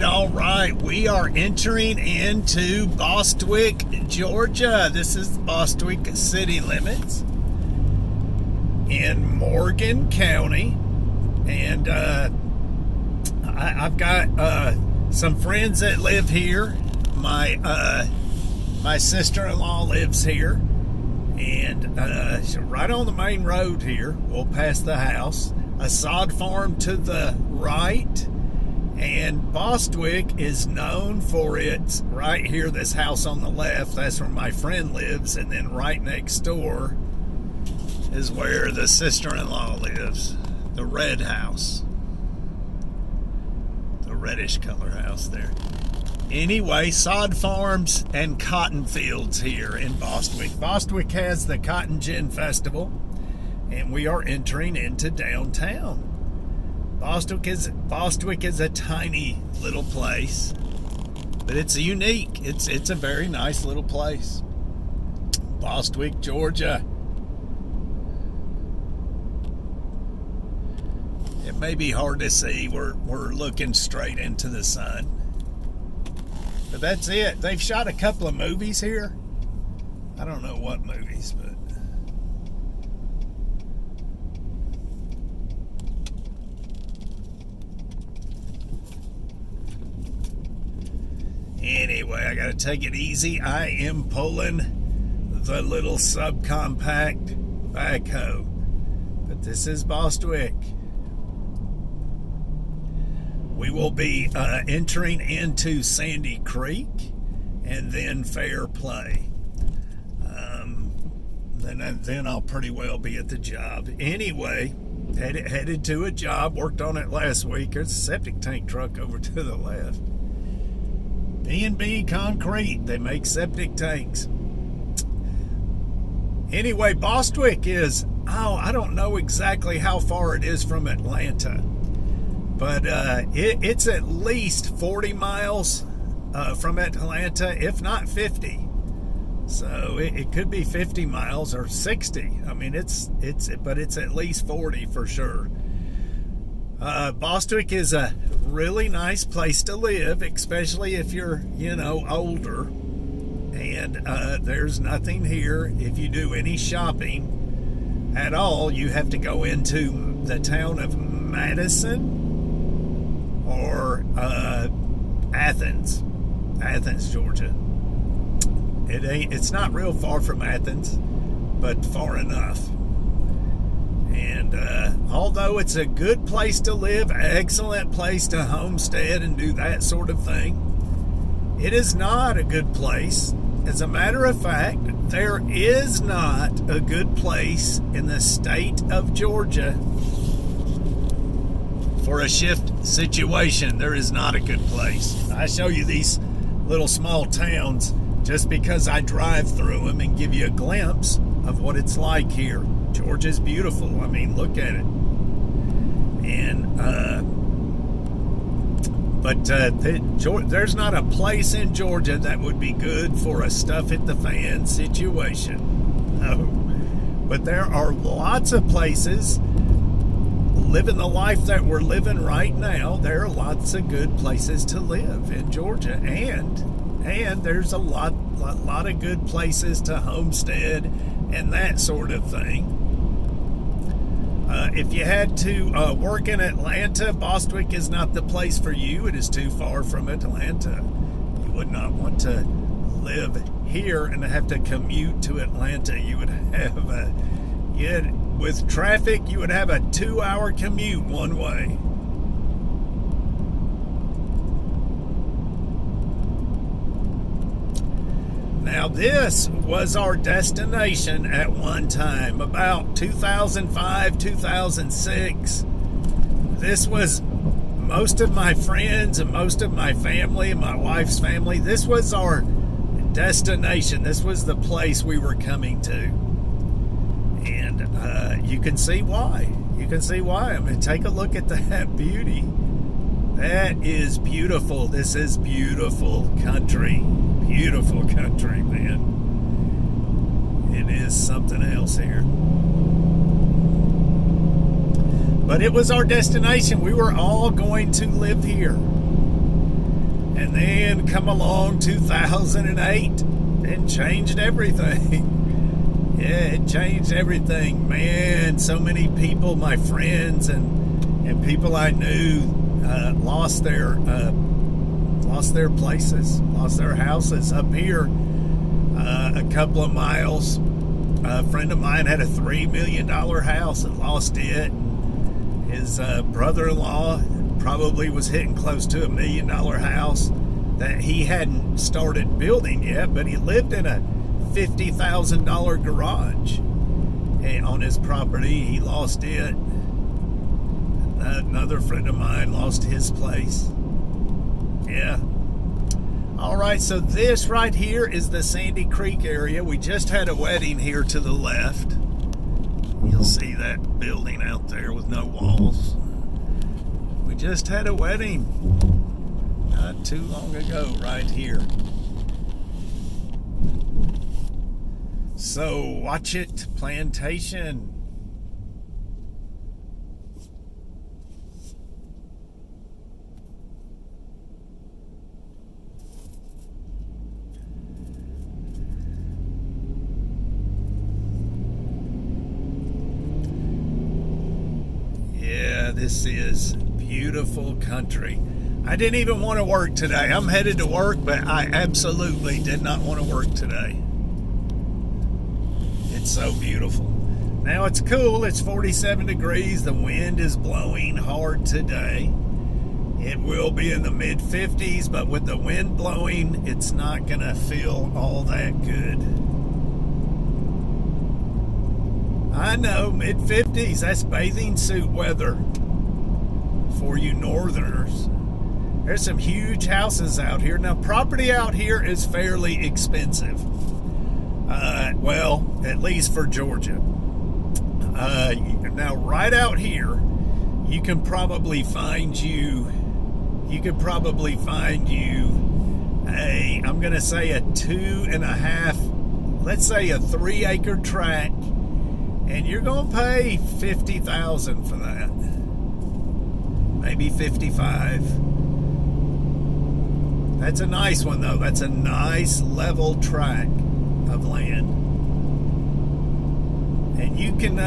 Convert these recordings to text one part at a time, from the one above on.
all right. We are entering into Bostwick, Georgia. This is Bostwick city limits in Morgan County. And I've got some friends that live here. My sister-in-law lives here. And right on the main road here, we'll pass the house. A sod farm to the right. And Bostwick is known for its, right here, this house on the left, that's where my friend lives, and then right next door is where the sister-in-law lives, the red house, the reddish color house there. Anyway, sod farms and cotton fields here in Bostwick. Bostwick has the Cotton Gin Festival, and we are entering into downtown. Bostwick is a tiny little place, but it's unique. It's a very nice little place. Bostwick, Georgia. It may be hard to see. We're looking straight into the sun. But that's it. They've shot a couple of movies here. I don't know what movies, but anyway, I gotta take it easy. I am pulling the little subcompact backhoe. But this is Bostwick. We will be entering into Sandy Creek and then Fair Play. Then I'll pretty well be at the job. Anyway, headed to a job, worked on it last week. There's a septic tank truck over to the left. B&B Concrete, they make septic tanks. Anyway, Bostwick is, I don't know exactly how far it is from Atlanta, but it's at least 40 miles from Atlanta, if not 50. So it could be 50 miles or 60. I mean, but it's at least 40 for sure. Bostwick is a really nice place to live, especially if you're, older. And there's nothing here. If you do any shopping at all, you have to go into the town of Madison or Athens, Georgia. It's not real far from Athens, but far enough. And although it's a good place to live, excellent place to homestead and do that sort of thing, it is not a good place. As a matter of fact, there is not a good place in the state of Georgia for a shift situation. There is not a good place. I show you these little small towns just because I drive through them and give you a glimpse of what it's like here. Georgia's beautiful. I mean, look at it. And there's not a place in Georgia that would be good for a stuff-at-the-fan situation. No. But there are lots of places living the life that we're living right now. There are lots of good places to live in Georgia, and there's a lot of good places to homestead and that sort of thing. If you had to work in Atlanta, Bostwick is not the place for you. It is too far from Atlanta. You would not want to live here and have to commute to Atlanta. You would have with traffic, you would have a 2-hour commute one way. Now, this was our destination at one time, about 2005, 2006. This was most of my friends and most of my family, my wife's family. This was our destination. This was the place we were coming to. And you can see why. You can see why. I mean, take a look at that beauty. That is beautiful. This is beautiful country. Beautiful country, man. It is something else here. But it was our destination. We were all going to live here. And then come along 2008 and changed everything. Yeah, it changed everything. Man, so many people, my friends and people I knew, lost their places, lost their houses. Up here, a couple of miles, a friend of mine had a $3 million house and lost it. His brother-in-law probably was hitting close to $1 million house that he hadn't started building yet, but he lived in a $50,000 garage on his property. He lost it. Another friend of mine lost his place. Yeah. All right, so this right here is the Sandy Creek area. We just had a wedding here to the left. You'll see that building out there with no walls. We just had a wedding not too long ago right here. So watch it, plantation. This is beautiful country. I didn't even want to work today. I'm headed to work, but I absolutely did not want to work today. It's so beautiful. Now it's cool. It's 47 degrees. The wind is blowing hard today. It will be in the mid 50s, but with the wind blowing, it's not going to feel all that good. I know, mid 50s. That's bathing suit weather for you northerners. There's some huge houses out here. Now, property out here is fairly expensive. Well, at least for Georgia. Now, right out here, you could probably find you a, I'm going to say a 2.5, let's say a 3-acre tract, and you're going to pay $50,000 for that. Maybe 55. That's a nice one, though. That's a nice level tract of land, and you can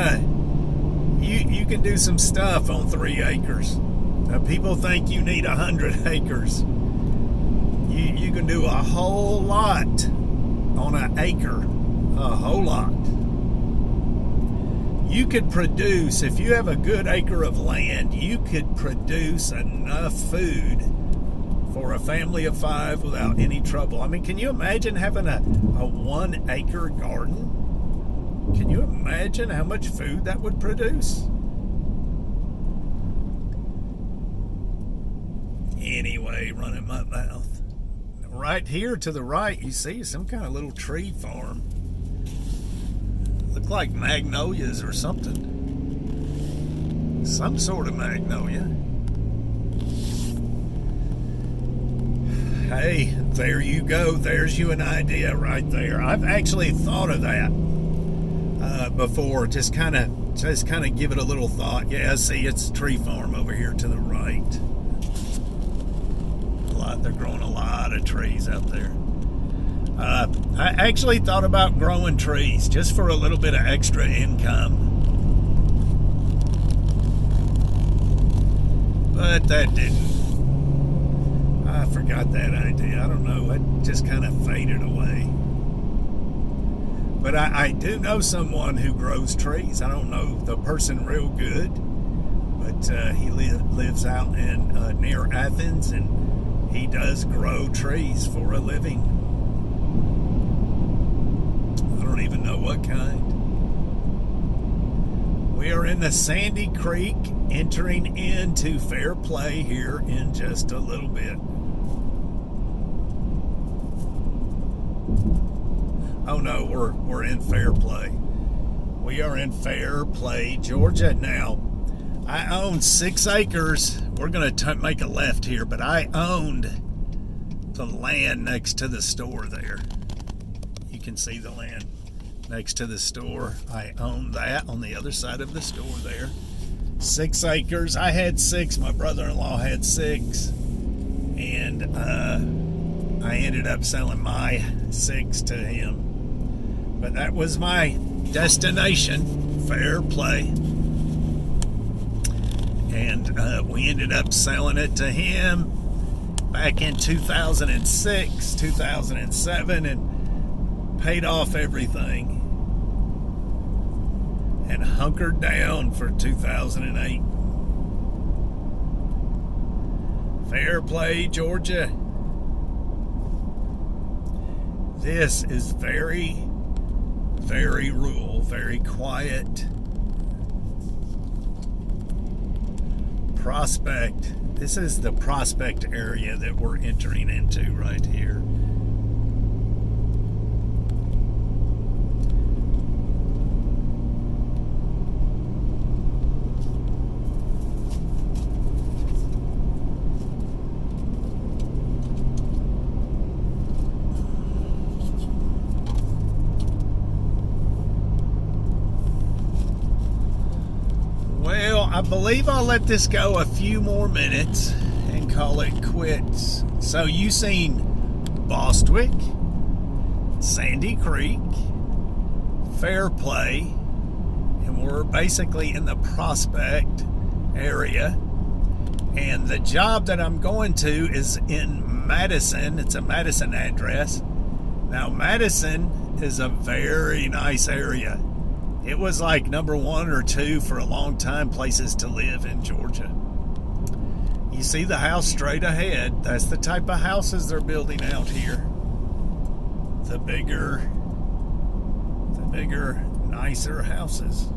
you can do some stuff on 3 acres. Now, people think you need 100 acres. You can do a whole lot on an acre, a whole lot. You could produce, if you have a good acre of land, you could produce enough food for a family of 5 without any trouble. I mean, can you imagine having a 1-acre garden? Can you imagine how much food that would produce? Anyway, running my mouth. Right here to the right, you see some kind of little tree farm. Look like magnolias or something. Some sort of magnolia. Hey, there you go. There's you an idea right there. I've actually thought of that before. Just kind of give it a little thought. Yeah, see, it's a tree farm over here to the right. They're growing a lot of trees out there. I actually thought about growing trees just for a little bit of extra income. But that didn't. I forgot that idea. I don't know. It just kind of faded away. But I do know someone who grows trees. I don't know the person real good, but he lives out in near Athens, and he does grow trees for a living. I don't even know what kind. We are in the Sandy Creek, entering into Fair Play here in just a little bit. Oh no, we're in Fair Play. We are in Fair Play, Georgia. Now, I own 6 acres. We're going to make a left here, but I owned the land next to the store there. You can see the land next to the store. I owned that on the other side of the store there. 6 acres. I had 6. My brother-in-law had 6. and I ended up selling my 6 to him. But that was my destination, fair play. And we ended up selling it to him back in 2006, 2007, and paid off everything and hunkered down for 2008. Fair play, Georgia. This is very, very rural, very quiet. Prospect. This is the Prospect area that we're entering into right here. I believe I'll let this go a few more minutes and call it quits. So you seen Bostwick, Sandy Creek, Fair Play, and we're basically in the Prospect area. And the job that I'm going to is in Madison. It's a Madison address. Now Madison is a very nice area. It was like number 1 or 2 for a long time places to live in Georgia. You see the house straight ahead. That's the type of houses they're building out here. The bigger, nicer houses.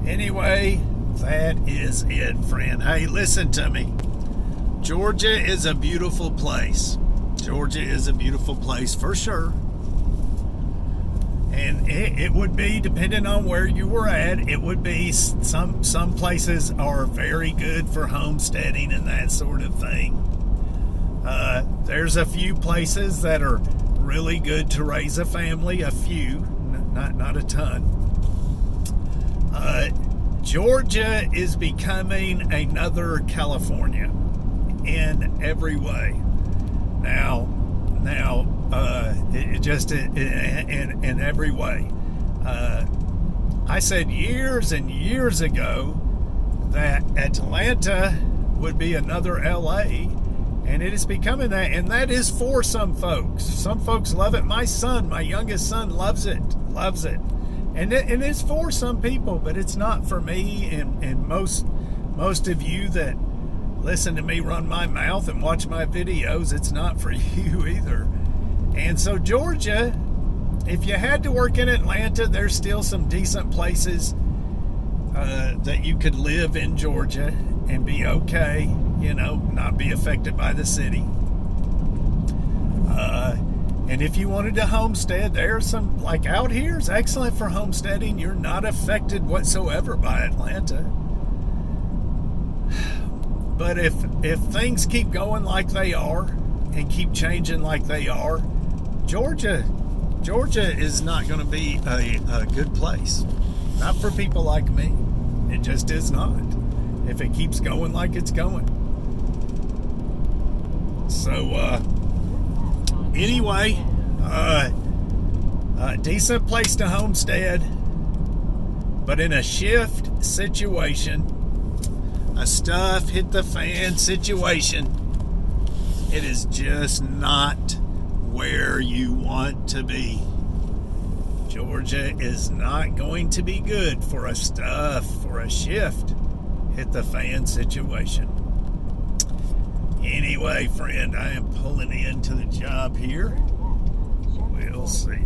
Anyway, that is it, friend. Hey, listen to me. Georgia is a beautiful place. Georgia is a beautiful place for sure. And it would be, depending on where you were at, it would be some places are very good for homesteading and that sort of thing. There's a few places that are really good to raise a family, a few, not a ton. Georgia is becoming another California in every way. Now, in every way. I said years and years ago that Atlanta would be another LA, and it is becoming that, and that is for some folks. Some folks love it. My son, my youngest son, loves it. And it's for some people, but it's not for me and most of you that listen to me run my mouth and watch my videos. It's not for you either. And so Georgia, if you had to work in Atlanta, there's still some decent places that you could live in Georgia and be okay, not be affected by the city. And if you wanted to homestead, there's some, like out here is excellent for homesteading. You're not affected whatsoever by Atlanta. But if things keep going like they are and keep changing like they are, Georgia is not going to be a good place. Not for people like me. It just is not. If it keeps going like it's going. So, anyway, a decent place to homestead, but in a shift situation, a stuff hit the fan situation, it is just not where you want to be. Georgia is not going to be good for a shift. hit the fan situation. Anyway, friend, I am pulling into the job here. We'll see